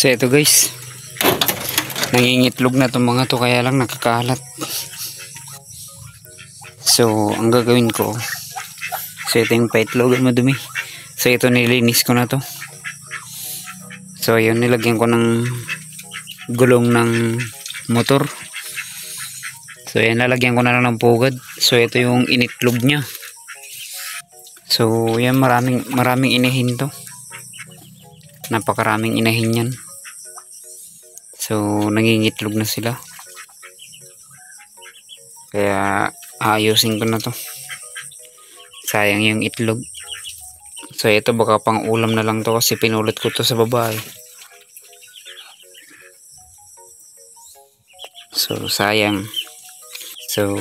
So ito guys, nangingitlog na itong mga to, kaya lang nakakalat. So ang gagawin ko, so ito yung paitlogan madumi. So ito nilinis ko na to. So yun, nilagyan ko ng gulong ng motor. So yan, lalagyan ko na lang ng pugad. So ito yung initlog niya. So yan, maraming inahin to. Napakaraming inahin yan. So nangingitlog na sila. Kaya ayusin ko na to. Sayang yung itlog. So ito baka pang ulam na lang to, kasi pinulot ko to sa babae. So sayang. So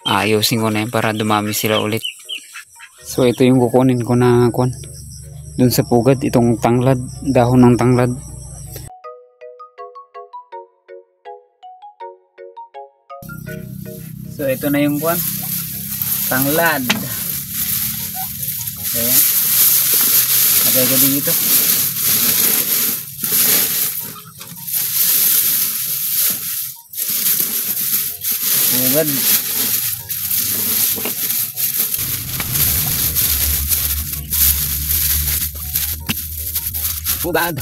ayusin ko na yan para dumami sila ulit. So ito yung kukunin ko na dun sa pugad, itong tanglad, dahon ng tanglad. So ito na yung tanglad. Ayan, lagay ko dito. Pugad. Pugad.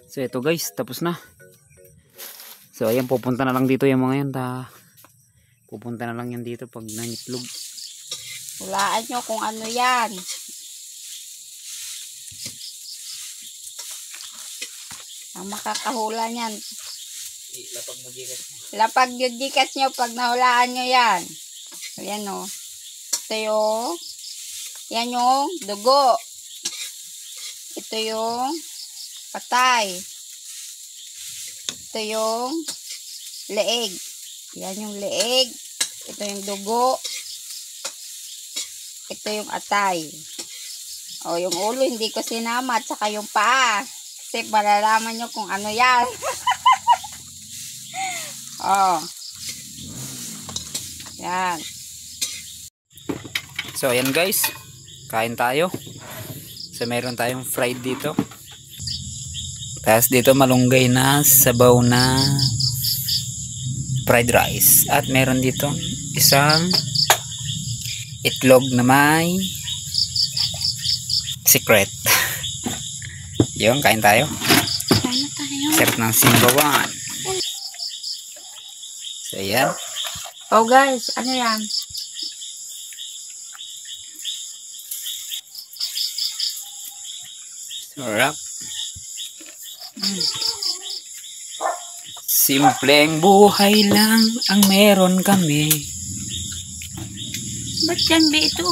So ito guys, tapos na. So ayan, pupunta na lang dito yung mga yan. Pupunta na lang yan dito pag nangitlog. Hulaan nyo kung ano yan. Ang makakahula niyan, lapag yung dikas nyo pag nahulaan nyo yan. Ayan o. Ito yung, yan yung dugo. Ito yung patay. Ito yung leeg. Yan yung leeg. Ito yung dugo. Ito yung atay. O, yung ulo hindi ko sinama, at saka yung paa. Kasi malalaman nyo kung ano yan. O. Yan. So ayan guys, kain tayo. So meron tayong fried dito. Tapos dito malunggay na sabaw na fried rice. At meron dito isang itlog na may secret. Yung kain tayo. Kain na tayo. Sarap ng simbawan. So ayan. Oh guys, ano yan? Sarap. Simpleng buhay lang ang meron kami. Ba't yan ba ito?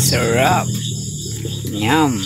Sarap. Yum.